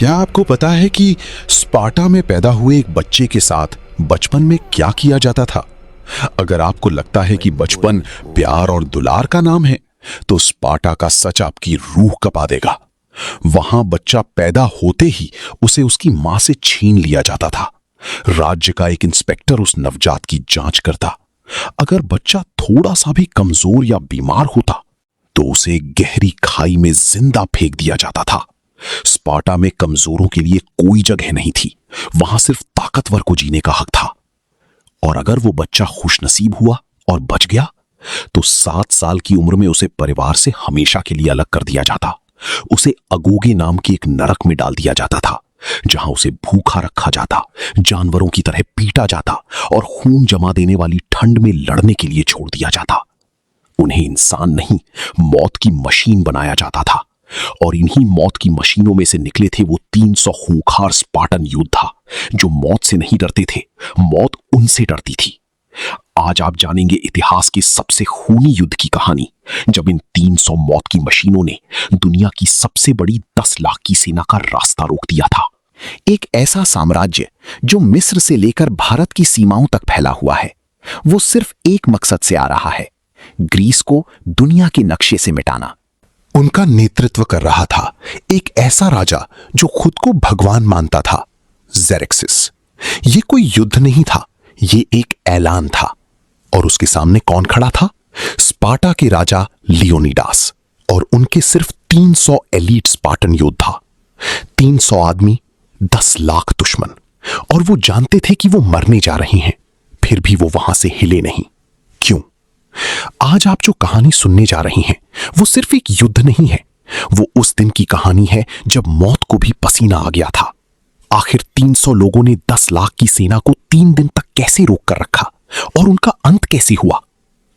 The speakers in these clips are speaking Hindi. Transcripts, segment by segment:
क्या आपको पता है कि स्पार्टा में पैदा हुए एक बच्चे के साथ बचपन में क्या किया जाता था? अगर आपको लगता है कि बचपन प्यार और दुलार का नाम है, तो स्पार्टा का सच आपकी रूह कपा देगा। वहां बच्चा पैदा होते ही उसे उसकी मां से छीन लिया जाता था। राज्य का एक इंस्पेक्टर उस नवजात की जांच करता। अगर बच्चा थोड़ा सा भी कमजोर या बीमार होता, तो उसे गहरी खाई में जिंदा फेंक दिया जाता था। स्पार्टा में कमजोरों के लिए कोई जगह नहीं थी, वहां सिर्फ ताकतवर को जीने का हक था। और अगर वो बच्चा खुशनसीब हुआ और बच गया, तो 7 साल की उम्र में उसे परिवार से हमेशा के लिए अलग कर दिया जाता। उसे अगोगे नाम के एक नरक में डाल दिया जाता था, जहां उसे भूखा रखा जाता, जानवरों की तरह पीटा जाता और खून जमा देने वाली ठंड में लड़ने के लिए छोड़ दिया जाता। उन्हें इंसान नहीं, मौत की मशीन बनाया जाता था। और इन्हीं मौत की मशीनों में से निकले थे वो 300 खूंखार स्पार्टन योद्धा, जो मौत से नहीं डरते थे, मौत उनसे डरती थी। आज आप जानेंगे इतिहास के सबसे खूनी युद्ध की कहानी, जब इन 300 मौत की मशीनों ने दुनिया की सबसे बड़ी 10 लाख की सेना का रास्ता रोक दिया था। एक ऐसा साम्राज्य जो मिस्र से लेकर भारत की सीमाओं तक फैला हुआ है, वो सिर्फ एक मकसद से आ रहा है, ग्रीस को दुनिया के नक्शे से मिटाना। उनका नेतृत्व कर रहा था एक ऐसा राजा जो खुद को भगवान मानता था, ज़ेरेक्सिस। ये कोई युद्ध नहीं था, ये एक ऐलान था। और उसके सामने कौन खड़ा था? स्पार्टा के राजा लियोनिडास और उनके सिर्फ 300 एलीट स्पार्टन योद्धा। 300 आदमी, 10 लाख दुश्मन। और वो जानते थे कि वो मरने जा रहे हैं, फिर भी वो वहां से हिले नहीं। क्यों? आज आप जो कहानी सुनने जा रही हैं, वो सिर्फ एक युद्ध नहीं है, वो उस दिन की कहानी है जब मौत को भी पसीना आ गया था। आखिर 300 लोगों ने 10 लाख की सेना को 3 दिन तक कैसे रोक कर रखा, और उनका अंत कैसे हुआ?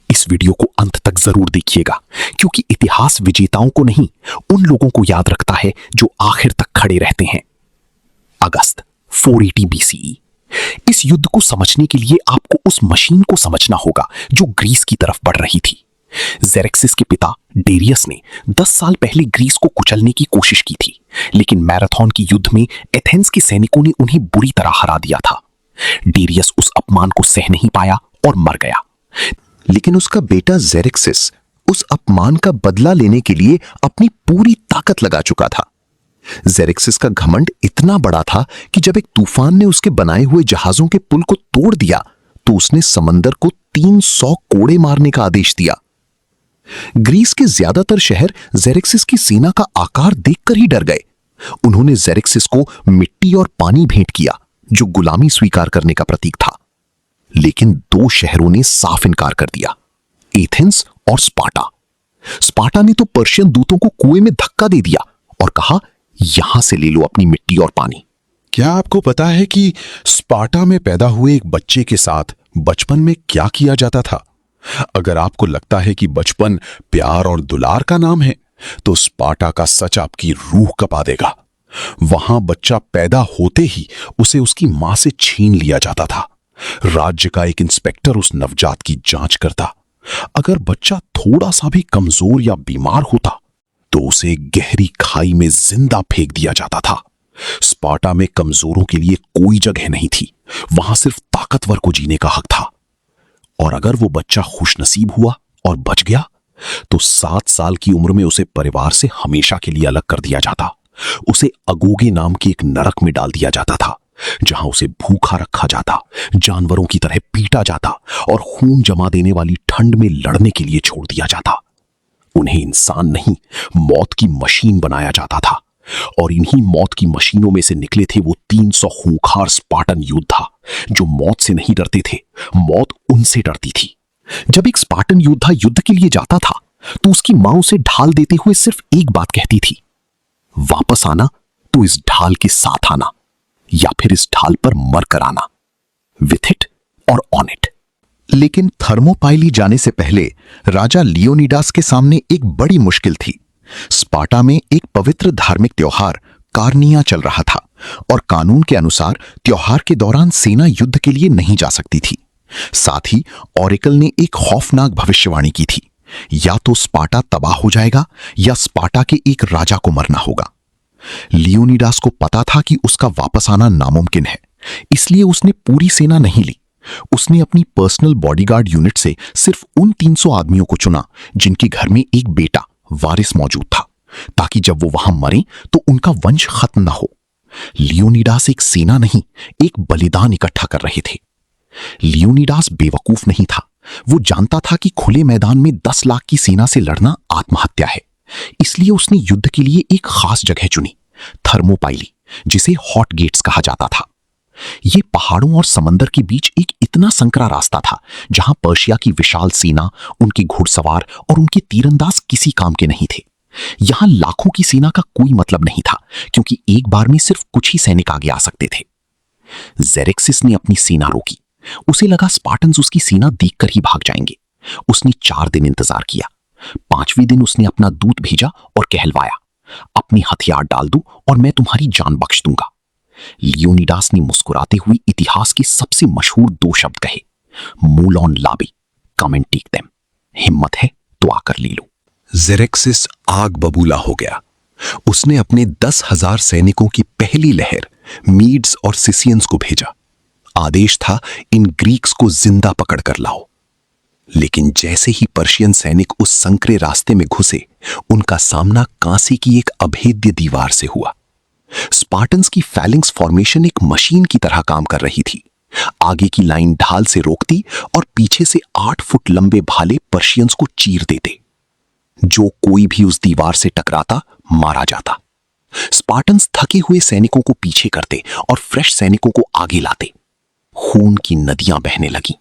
इस वीडियो को अंत तक जरूर देखिएगा, क्योंकि इतिहास विजेताओं को नहीं, उन लोगों को याद रखता है जो आखिर तक खड़े रहते हैं। अगस्त 480 BCE। इस युद्ध को समझने के लिए आपको उस मशीन को समझना होगा जो ग्रीस की तरफ बढ़ रही थी। ज़ेरेक्सिस के पिता डेरियस ने 10 साल पहले ग्रीस को कुचलने की कोशिश की थी, लेकिन मैराथन की युद्ध में एथेंस के सैनिकों ने उन्हें बुरी तरह हरा दिया था। डेरियस उस अपमान को सह नहीं पाया और मर गया। लेकिन उसका बेटा ज़ेरेक्सिस उस अपमान का बदला लेने के लिए अपनी पूरी ताकत लगा चुका था। ज़ेरेक्सिस का घमंड इतना बड़ा था कि जब एक तूफान ने उसके बनाए हुए जहाजों के पुल को तोड़ दिया, तो उसने समंदर को 300 कोड़े मारने का आदेश दिया। ग्रीस के ज्यादातर शहर ज़ेरेक्सिस की सेना का आकार देखकर ही डर गए। उन्होंने ज़ेरेक्सिस को मिट्टी और पानी भेंट किया, जो गुलामी स्वीकार करने का प्रतीक था। लेकिन 2 शहरों ने साफ इनकार कर दिया, एथेंस और स्पार्टा। स्पार्टा ने तो पर्शियन दूतों को कुएं में धक्का दे दिया और कहा, यहां से ले लो अपनी मिट्टी और पानी। क्या आपको पता है कि स्पार्टा में पैदा हुए एक बच्चे के साथ बचपन में क्या किया जाता था? अगर आपको लगता है कि बचपन प्यार और दुलार का नाम है, तो स्पार्टा का सच आपकी रूह कपा देगा। वहां बच्चा पैदा होते ही उसे उसकी मां से छीन लिया जाता था। राज्य का एक इंस्पेक्टर उस नवजात की जांच करता। अगर बच्चा थोड़ा सा भी कमजोर या बीमार होता, तो उसे गहरी खाई में जिंदा फेंक दिया जाता था। स्पार्टा में कमजोरों के लिए कोई जगह नहीं थी, वहां सिर्फ ताकतवर को जीने का हक था। और अगर वो बच्चा खुशनसीब हुआ और बच गया, तो 7 साल की उम्र में उसे परिवार से हमेशा के लिए अलग कर दिया जाता। उसे अगोगे नाम के एक नरक में डाल दिया जाता था, जहां उसे भूखा रखा जाता, जानवरों की तरह पीटा जाता और खून जमा देने वाली ठंड में लड़ने के लिए छोड़ दिया जाता। उन्हें इंसान नहीं, मौत की मशीन बनाया जाता था। और इन्हीं मौत की मशीनों में से निकले थे वो 300 खूंखार स्पार्टन योद्धा, जो मौत से नहीं डरते थे, मौत उनसे डरती थी। जब एक स्पार्टन योद्धा युद्ध के लिए जाता था, तो उसकी मां उसे ढाल देते हुए सिर्फ एक बात कहती थी, वापस आना तो इस ढाल के साथ आना, या फिर इस ढाल पर मर कर आना, विथ इट और ऑन इट। लेकिन थर्मोपाइली जाने से पहले राजा लियोनिडास के सामने एक बड़ी मुश्किल थी। स्पार्टा में एक पवित्र धार्मिक त्योहार कार्निया चल रहा था, और कानून के अनुसार त्योहार के दौरान सेना युद्ध के लिए नहीं जा सकती थी। साथ ही ऑरेकल ने एक खौफनाक भविष्यवाणी की थी, या तो स्पार्टा तबाह हो जाएगा या स्पार्टा के एक राजा को मरना होगा। लियोनिडास को पता था कि उसका वापस आना नामुमकिन है, इसलिए उसने पूरी सेना नहीं ली। उसने अपनी पर्सनल बॉडीगार्ड यूनिट से सिर्फ उन 300 आदमियों को चुना जिनके घर में एक बेटा वारिस मौजूद था, ताकि जब वो वहां मरे तो उनका वंश खत्म ना हो। लियोनिडास एक सेना नहीं, एक बलिदान इकट्ठा कर रहे थे। लियोनिडास बेवकूफ नहीं था। वो जानता था कि खुले मैदान में 10 लाख की सेना से लड़ना आत्महत्या है, इसलिए उसने युद्ध के लिए एक खास जगह चुनी, थर्मोपाइली, जिसे हॉट गेट्स कहा जाता था। ये पहाड़ों और समंदर के बीच एक इतना संकरा रास्ता था जहां पर्शिया की विशाल सेना, उनके घुड़सवार और उनके तीरंदाज किसी काम के नहीं थे। यहां लाखों की सेना का कोई मतलब नहीं था, क्योंकि एक बार में सिर्फ कुछ ही सैनिक आगे आ सकते थे। जेरेक्सिस ने अपनी सेना रोकी। उसे लगा स्पार्टन्स उसकी सेना देखकर ही भाग जाएंगे। उसने 4 दिन इंतजार किया। 5वें दिन उसने अपना दूत भेजा और कहलवाया, अपनी हथियार डाल दो और मैं तुम्हारी जान बख्श दूंगा। लियोनिडास ने मुस्कुराते हुए इतिहास के सबसे मशहूर 2 शब्द कहे, मूलॉन लाबी, कम एंड टेक देम। हिम्मत है तो आकर ले लो। जेरेक्सिस आग बबूला हो गया। उसने अपने 10,000 सैनिकों की पहली लहर मीड्स और सिसियंस को भेजा। आदेश था, इन ग्रीक्स को जिंदा पकड़कर लाओ। लेकिन जैसे ही पर्शियन सैनिक उस संकरे रास्ते में घुसे, उनका सामना कांसे की एक अभेद्य दीवार से हुआ। स्पार्टन्स की फैलिंग्स फॉर्मेशन एक मशीन की तरह काम कर रही थी। आगे की लाइन ढाल से रोकती और पीछे से 8 फुट लंबे भाले पर्शियंस को चीर देते। जो कोई भी उस दीवार से टकराता मारा जाता। स्पार्टन्स थके हुए सैनिकों को पीछे करते और फ्रेश सैनिकों को आगे लाते। खून की नदियां बहने लगीं।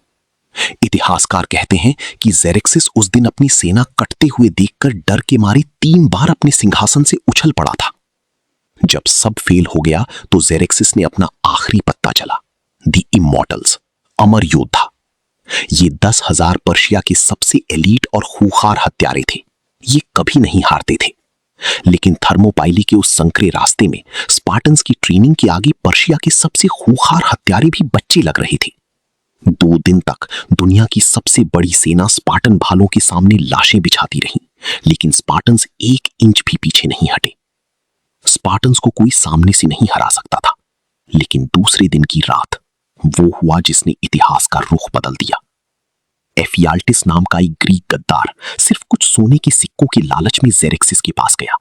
इतिहासकार कहते हैं कि जेरेक्सिस उस दिन अपनी सेना कटते हुए देखकर डर के मारे 3 बार अपने सिंहासन से उछल पड़ा था। जब सब फेल हो गया तो जेरेक्सिस ने अपना आखिरी पत्ता चला, द इमॉर्टल्स, अमर योद्धा। ये 10,000 पर्शिया के सबसे एलीट और खूंखार हत्यारे थे। ये कभी नहीं हारते थे। लेकिन थर्मोपाइली के उस संकरे रास्ते में स्पार्टन्स की ट्रेनिंग के आगे पर्शिया के सबसे खूंखार हत्यारे भी बच्चे लग रहे थे। 2 दिन तक दुनिया की सबसे बड़ी सेना स्पार्टन भालों के सामने लाशें बिछाती रही, लेकिन स्पार्टन्स 1 इंच भी पीछे नहीं हटे। स्पार्टन्स को कोई सामने से नहीं हरा सकता था। लेकिन दूसरे दिन की रात वो हुआ जिसने इतिहास का रुख बदल दिया। एफियाल्टिस नाम का एक ग्रीक गद्दार सिर्फ कुछ सोने के सिक्कों के लालच में जेरेक्सिस के पास गया।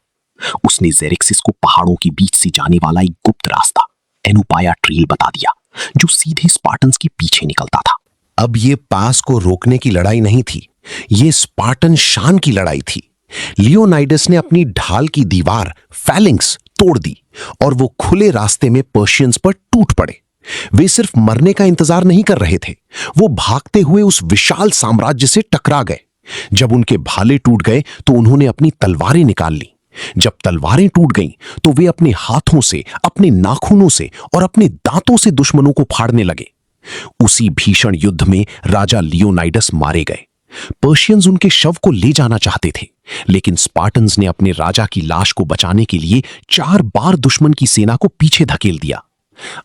उसने जेरेक्सिस को पहाड़ों के बीच से जाने वाला एक गुप्त रास्ता, एनुपाया ट्रेल, बता दिया, जो सीधे स्पार्टन्स के पीछे निकलता था। अब ये पास को रोकने की लड़ाई नहीं थी, ये स्पार्टन शान की लड़ाई थी। लियोनाइडस ने अपनी ढाल की दीवार फैलिंग्स तोड़ दी और वो खुले रास्ते में पर्शियंस पर टूट पड़े। वे सिर्फ मरने का इंतजार नहीं कर रहे थे, वो भागते हुए उस विशाल साम्राज्य से टकरा गए। जब उनके भाले टूट गए तो उन्होंने अपनी तलवारें निकाल ली। जब तलवारें टूट गईं तो वे अपने हाथों से, अपने नाखूनों से और अपने दांतों से दुश्मनों को फाड़ने लगे। उसी भीषण युद्ध में राजा लियोनाइडस मारे गए। पर्शियंस उनके शव को ले जाना चाहते थे, लेकिन स्पार्टन्स ने अपने राजा की लाश को बचाने के लिए 4 बार दुश्मन की सेना को पीछे धकेल दिया।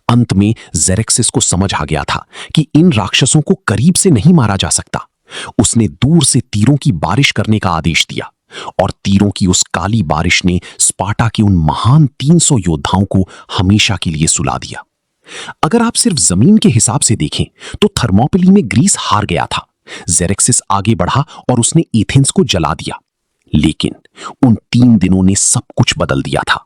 अंत में जेरेक्सिस को समझ आ गया था कि इन राक्षसों को करीब से नहीं मारा जा सकता। उसने दूर से तीरों की बारिश करने का आदेश दिया और तीरों की उस काली बारिश ने स्पार्टा के उन महान 300 योद्धाओं को हमेशा के लिए सुला दिया। अगर आप सिर्फ जमीन के हिसाब से देखें तो थर्मोपिली में ग्रीस हार गया था। जेरेक्सिस आगे बढ़ा और उसने एथेंस को जला दिया। लेकिन उन 3 दिनों ने सब कुछ बदल दिया था।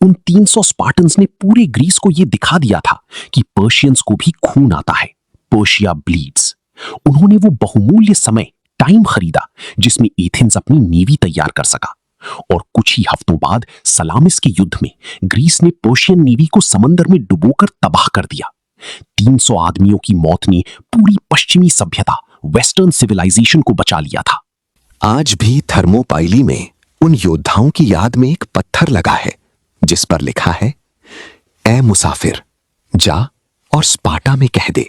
उन 300 स्पार्टन्स ने पूरे ग्रीस को यह दिखा दिया था कि पर्शियंस को भी खून आता है। Persia bleeds. उन्होंने वो बहुमूल्य समय, टाइम खरीदा जिसमें एथेंस अपनी नेवी तैयार कर सका। और कुछ ही हफ्तों बाद सलामिस के युद्ध में ग्रीस ने पर्शियन नेवी को समंदर में डुबोकर तबाह कर दिया। 300 आदमियों की मौत ने पूरी पश्चिमी सभ्यता, वेस्टर्न सिविलाइजेशन को बचा लिया था। आज भी थर्मोपाइली में उन योद्धाओं की याद में एक पत्थर लगा है जिस पर लिखा है, ए मुसाफिर, जा और स्पार्टा में कह दे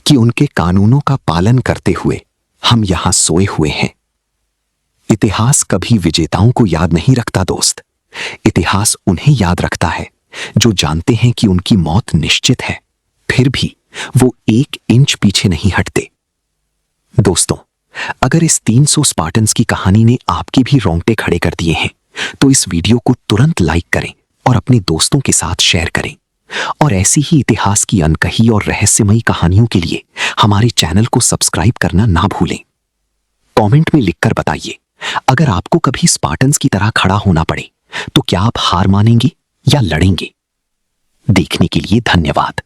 कि उनके कानूनों का पालन करते हुए हम यहां सोए हुए हैं। इतिहास कभी विजेताओं को याद नहीं रखता दोस्त। इतिहास उन्हें याद रखता है जो जानते हैं कि उनकी मौत निश्चित है, फिर भी वो 1 इंच पीछे नहीं हटते। दोस्तों, अगर इस 300 स्पार्टन्स की कहानी ने आपके भी रोंगटे खड़े कर दिए हैं तो इस वीडियो को तुरंत लाइक करें और अपने दोस्तों के साथ शेयर करें। और ऐसी ही इतिहास की अनकही और रहस्यमयी कहानियों के लिए हमारे चैनल को सब्सक्राइब करना ना भूलें। कमेंट में लिखकर बताइए, अगर आपको कभी स्पार्टन्स की तरह खड़ा होना पड़े तो क्या आप हार मानेंगे या लड़ेंगे? देखने के लिए धन्यवाद।